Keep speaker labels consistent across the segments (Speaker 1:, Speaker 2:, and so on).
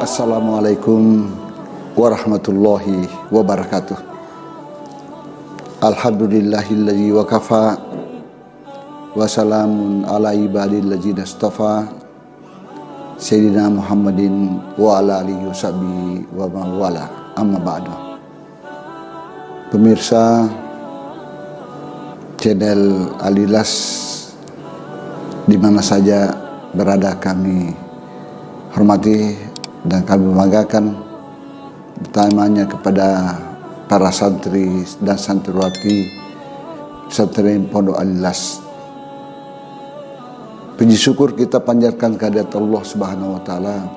Speaker 1: Assalamualaikum warahmatullahi wabarakatuh. Alhamdulillahilladzi wa kafa wa salamun ala ibadil ladzina istafa Sayyidina Muhammadin wa ala alihi washabihi wa mawala amma ba'du. Pemirsa channel Alilas di mana saja berada, kami hormati dan kami banggakan utamanya kepada para santri dan santriwati pesantren Pondok Alilas. Puji syukur kita panjatkan kehadirat Allah Subhanahu wa taala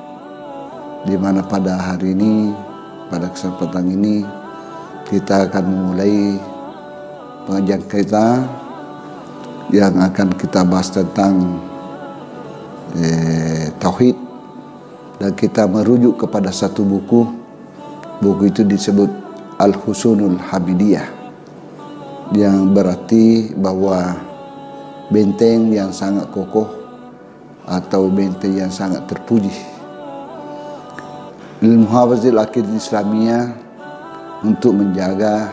Speaker 1: di mana pada hari ini, pada kesempatan ini kita akan memulai pengajian kita yang akan kita bahas tentang tauhid. Dan kita merujuk kepada satu buku itu disebut Al-Husunul Habidiyah, yang berarti bahwa benteng yang sangat kokoh atau benteng yang sangat terpuji lil muhafazil aqidah Islamiyah, untuk menjaga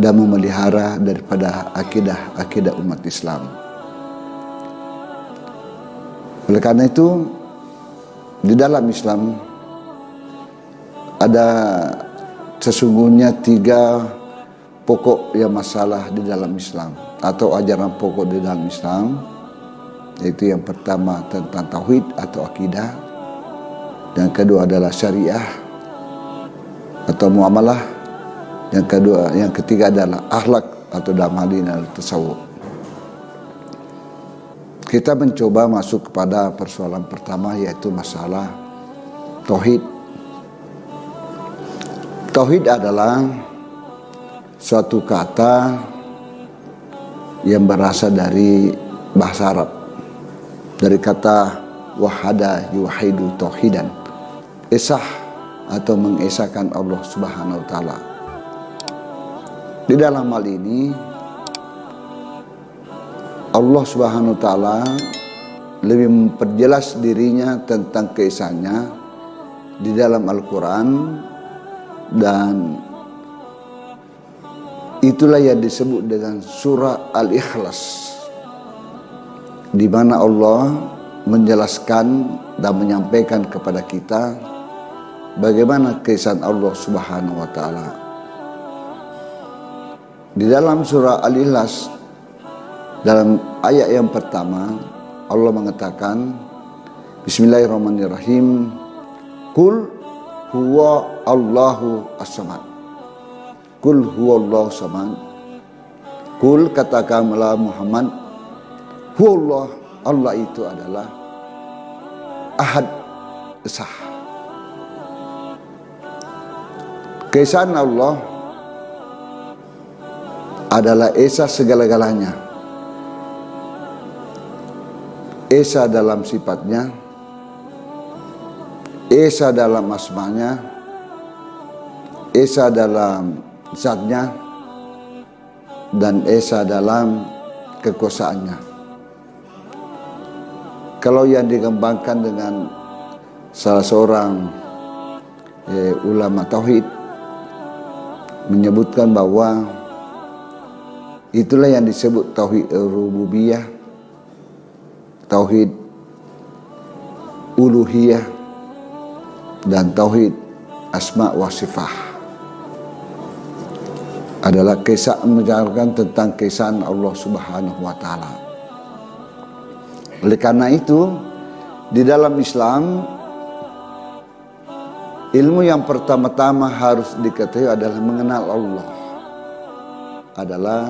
Speaker 1: dan memelihara daripada akidah umat Islam. Oleh karena itu, di dalam Islam ada sesungguhnya 3 pokok yang masalah di dalam Islam atau ajaran pokok di dalam Islam, yaitu yang pertama tentang tauhid atau akidah, yang kedua adalah syariah atau muamalah, yang ketiga adalah akhlak atau dalam hal ini adalah tasawuf. Kita mencoba masuk kepada persoalan pertama, yaitu masalah tauhid. Tauhid adalah suatu kata yang berasal dari bahasa Arab, dari kata wahada yuwahidu tauhidan, esah atau mengesahkan Allah Subhanahu wa taala. Di dalam hal ini Allah Subhanahu wa taala lebih memperjelas dirinya tentang keesahannya di dalam Al-Quran, dan itulah yang disebut dengan surah Al-Ikhlas, di mana Allah menjelaskan dan menyampaikan kepada kita bagaimana keesahan Allah Subhanahu wa taala. Di dalam surah Al-Ikhlas, dalam ayat yang pertama, Allah mengatakan, Bismillahirrahmanirrahim, Qul huwa Allahu as-samad. Qul huwa Allahu as-samad. Qul, katakanlah Muhammad, huwa Allah, Allah itu adalah ahad, esah. Keesahan Allah adalah esa segala-galanya. Esa dalam sifatnya, esa dalam asmanya, esa dalam zatnya, dan esa dalam kekuasaannya. Kalau yang dikembangkan dengan salah seorang ulama tauhid menyebutkan bahwa itulah yang disebut tauhid rububiyah, tauhid uluhiyah, dan tauhid asma wa sifah. Adalah kisah menjelaskan tentang keesahan Allah Subhanahu wa taala. Oleh karena itu, di dalam Islam, ilmu yang pertama-tama harus diketahui adalah mengenal Allah. Adalah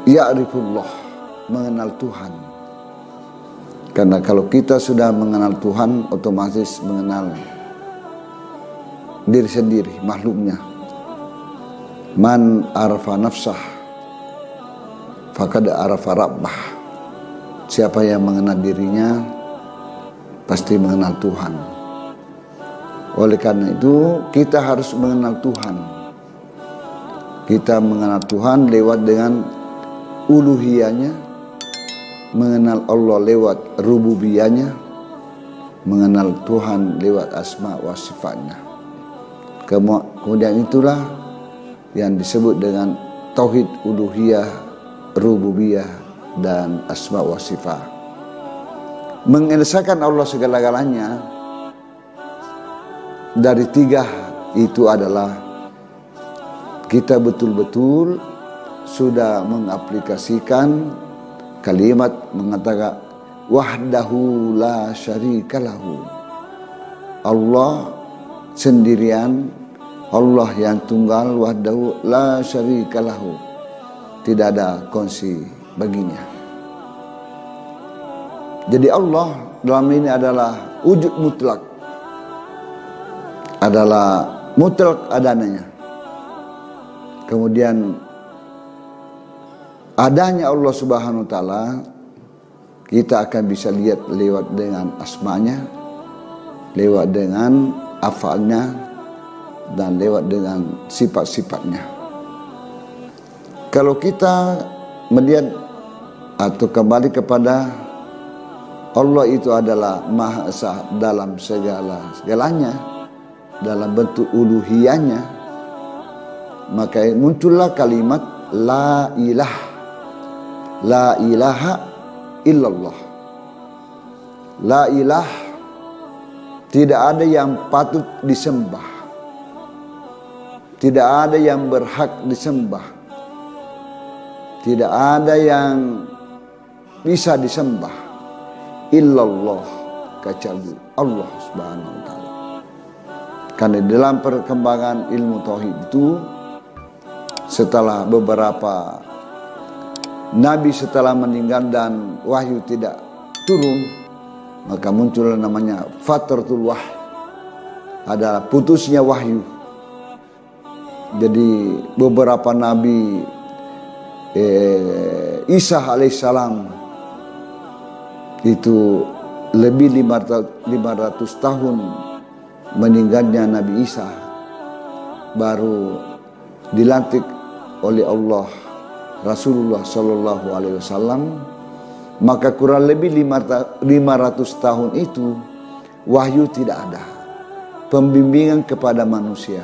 Speaker 1: ya'rifullah, mengenal Tuhan. Karena kalau kita sudah mengenal Tuhan, otomatis mengenal diri sendiri, makhluknya. Man arafa nafsah faqad arafa rabbah. Siapa yang mengenal dirinya pasti mengenal Tuhan. Oleh karena itu kita harus mengenal Tuhan. Kita mengenal Tuhan lewat dengan uluhiyahnya, mengenal Allah lewat rububiyahnya, mengenal Tuhan lewat asma wa sifatnya. Kemudian itulah yang disebut dengan tauhid uluhiyah, rububiyah, dan asma wa sifat. Mengesahkan Allah segala-galanya dari tiga itu adalah kita betul-betul sudah mengaplikasikan kalimat mengatakan wahdahu la syarikalahu. Allah sendirian, Allah yang tunggal, wahdahu la syarikalahu, tidak ada kongsi baginya. Jadi Allah dalam ini adalah wujud mutlak, adalah mutlak adanya. Kemudian adanya Allah Subhanahu wa taala kita akan bisa lihat lewat dengan asmanya, lewat dengan afalnya, dan lewat dengan sifat-sifatnya. Kalau kita melihat atau kembali kepada Allah itu adalah Maha Esa dalam segalanya, dalam bentuk uluhiyahnya, maka muncullah kalimat la ilaha illallah. La ilah, tidak ada yang patut disembah, tidak ada yang berhak disembah, tidak ada yang bisa disembah illallah, kecuali Allah Subhanahu wa taala. Karena dalam perkembangan ilmu tauhid itu, setelah beberapa nabi setelah meninggal dan wahyu tidak turun, maka muncul namanya fatratul wahyi, adalah putusnya wahyu. Jadi beberapa nabi, Isa alaihissalam itu lebih 500 tahun meninggalnya Nabi Isa, baru dilantik oleh Allah Rasulullah Sallallahu Alaihi Wasallam. Maka kurang lebih 500 tahun itu wahyu tidak ada, pembimbingan kepada manusia,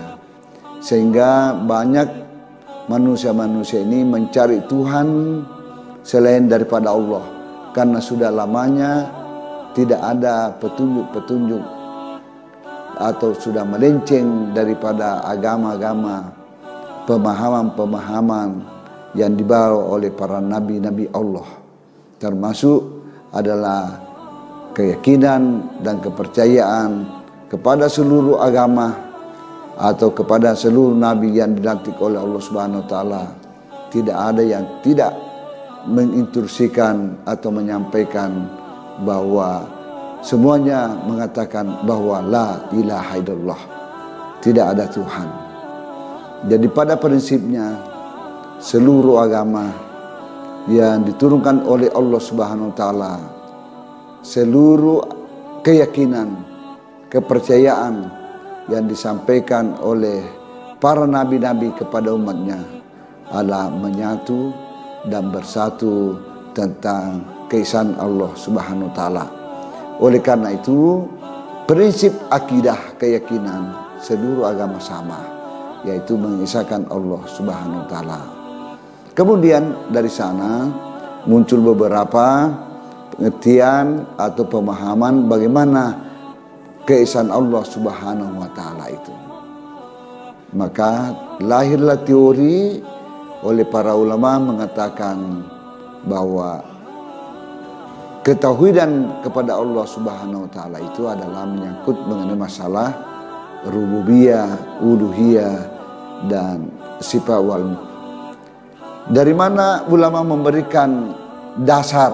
Speaker 1: sehingga banyak manusia-manusia ini mencari Tuhan selain daripada Allah, karena sudah lamanya tidak ada petunjuk-petunjuk atau sudah melenceng daripada agama-agama, pemahaman-pemahaman yang dibawa oleh para nabi-nabi Allah. Termasuk adalah keyakinan dan kepercayaan kepada seluruh agama atau kepada seluruh nabi yang dilantik oleh Allah Subhanahu wa taala. Tidak ada yang tidak menginstruksikan atau menyampaikan bahwa semuanya mengatakan bahwa la ilaha illallah, tidak ada Tuhan. Jadi pada prinsipnya seluruh agama yang diturunkan oleh Allah Subhanahu wa taala, seluruh keyakinan, kepercayaan yang disampaikan oleh para nabi-nabi kepada umatnya adalah menyatu dan bersatu tentang keesaan Allah Subhanahu wa taala. Oleh karena itu, prinsip akidah keyakinan seluruh agama sama, yaitu mengesahkan Allah Subhanahu wa taala. Kemudian dari sana muncul beberapa pengertian atau pemahaman bagaimana keesaan Allah Subhanahu wa taala itu. Maka lahirlah teori oleh para ulama mengatakan bahwa ketauhidan kepada Allah Subhanahu wa taala itu adalah menyangkut mengenai masalah rububiyah, uluhiyah, dan sifat wal mulk. Dari mana ulama memberikan dasar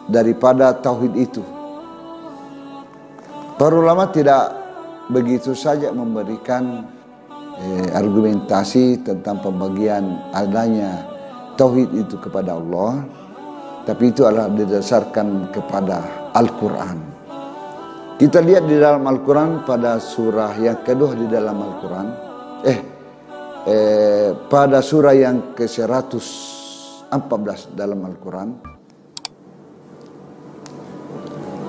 Speaker 1: daripada tauhid itu? Para ulama tidak begitu saja memberikan argumentasi tentang pembagian adanya tauhid itu kepada Allah, tapi itu adalah didasarkan kepada Al-Quran. Kita lihat di dalam Al-Quran pada surah yang kedua di dalam Al-Quran, pada surah yang ke-114 dalam Al-Quran,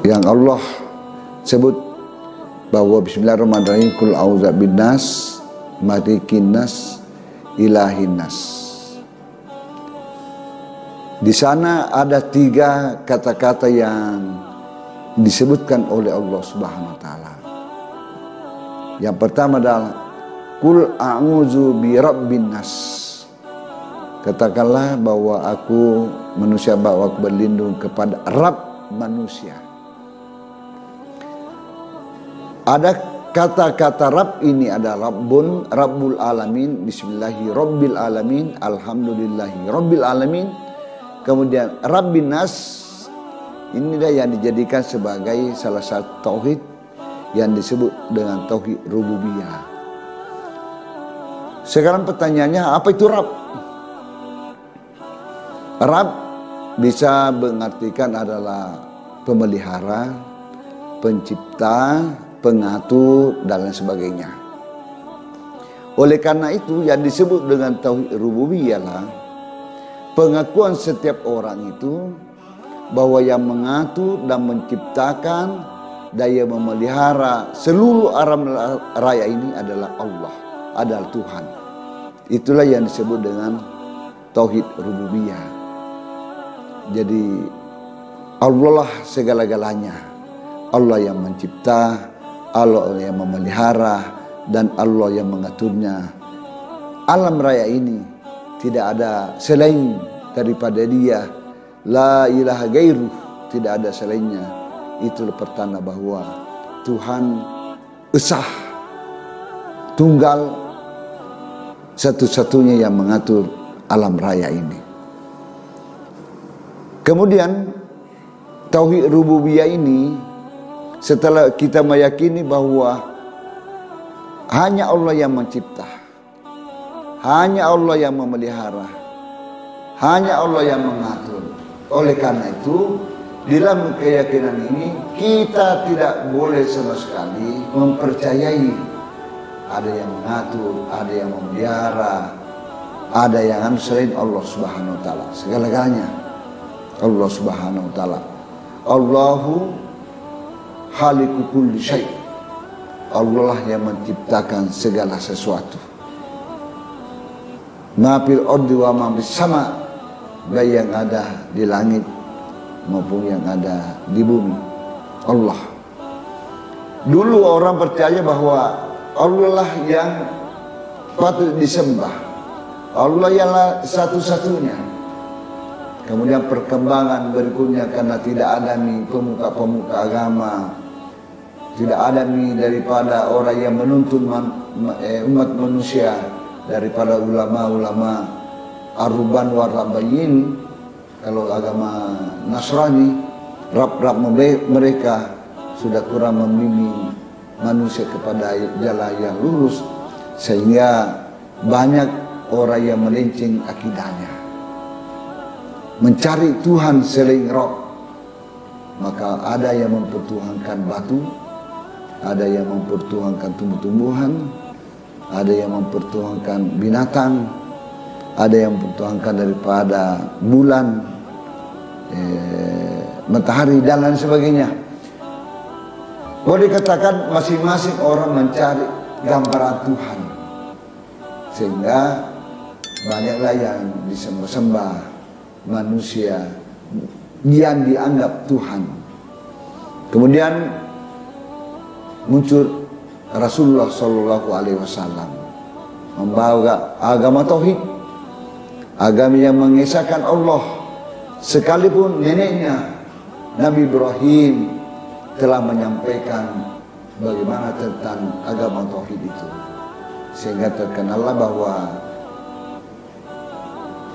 Speaker 1: yang Allah sebut bahwa bismillahirrahmanirrahim, kul a'udzu binnas, malikin nas, ilahin nas. Di sana ada 3 kata-kata yang disebutkan oleh Allah Subhanahu wa taala. Yang pertama adalah kul a'udzu birabbin nas. Katakanlah bahwa aku manusia, bahwa aku berlindung kepada Rabb manusia. Ada kata-kata Rabb ini ada Rabbun, Rabbul Alamin, Bismillahi Rabbil Alamin, Alhamdulillahi Rabbil Alamin. Kemudian Rabbin Nas, inilah yang dijadikan sebagai salah satu tauhid yang disebut dengan tauhid rububiyah. Sekarang pertanyaannya, apa itu Rabb? Rabb bisa mengartikan adalah pemelihara, pencipta, pengatur, dan lain sebagainya. Oleh karena itu yang disebut dengan tauhid rububiyah lah pengakuan setiap orang itu bahwa yang mengatur dan menciptakan dan yang memelihara seluruh alam raya ini adalah Allah, adalah Tuhan. Itulah yang disebut dengan tauhid rububiyah. Jadi Allah lah segala-galanya. Allah yang mencipta, Allah yang memelihara, dan Allah yang mengaturnya. Alam raya ini tidak ada selain daripada Dia. La ilaha gairuh, tidak ada selainnya. Itu pertanda bahwa Tuhan esa, tunggal, satu-satunya yang mengatur alam raya ini. Kemudian tauhid rububiyah ini, setelah kita meyakini bahwa hanya Allah yang mencipta, hanya Allah yang memelihara, hanya Allah yang mengatur. Oleh karena itu, dalam keyakinan ini kita tidak boleh sama sekali mempercayai ada yang mengatur, ada yang memelihara, ada yang selain Allah Subhanahu wa taala. Segala-galanya Allah Subhanahu wa taala. Allahu khaliqu kulli syai'. Allah yang menciptakan segala sesuatu. Ma fil ardi wa ma bis sama', baik yang ada di langit maupun yang ada di bumi. Allah. Dulu orang percaya bahwa Allah lah yang patut disembah. Allah ialah satu-satunya. Kemudian perkembangan berikutnya, karena tidak ada nih pemuka-pemuka agama, tidak ada nih daripada orang yang menuntun umat manusia, daripada ulama-ulama Ar-Ruban wa Rabbayin. Kalau agama Nasrani, Rab-Rab mereka sudah kurang membimbing manusia kepada jalan yang lurus, sehingga banyak orang yang melenceng akidahnya, mencari Tuhan selain Rabb. Maka ada yang mempertuhankan batu, ada yang mempertuhankan tumbuh-tumbuhan, ada yang mempertuhankan binatang, ada yang mempertuhankan daripada bulan, matahari, dan lain sebagainya. Boleh dikatakan masing-masing orang mencari gambaran Tuhan, sehingga banyaklah yang disembah-sembah manusia yang dianggap Tuhan. Kemudian muncul Rasulullah Shallallahu Alaihi Wasallam membawa agama tauhid, agama yang mengesahkan Allah. Sekalipun neneknya Nabi Ibrahim telah menyampaikan bagaimana tentang agama tauhid itu, sehingga terkenallah bahwa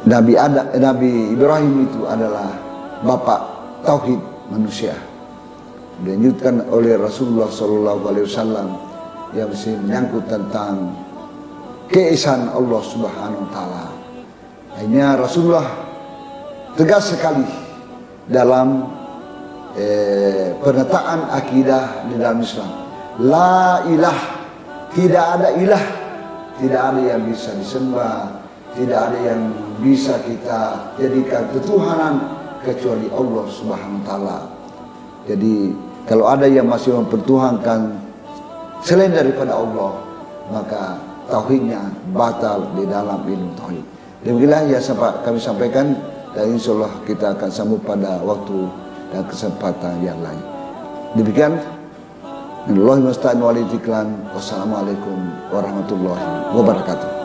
Speaker 1: Nabi Ibrahim itu adalah bapak tauhid manusia. Dilanjutkan oleh Rasulullah SAW yang masih menyangkut tentang keesaan Allah Subhanahu wa taala. Hanya Rasulullah tegas sekali dalam penataan akidah di dalam Islam. La ilah, tidak ada ilah, tidak ada yang bisa disembah, tidak ada yang bisa kita jadikan ketuhanan kecuali Allah Subhanahu wa taala. Jadi Kalau ada yang masih mempertuhankan selain daripada Allah, maka tauhidnya batal di dalam ilmu tauhid. Demikianlah yang kami sampaikan, dan insyaallah kita akan sambung pada waktu dan kesempatan yang lain. Demikian, Wassalamualaikum warahmatullahi wabarakatuh.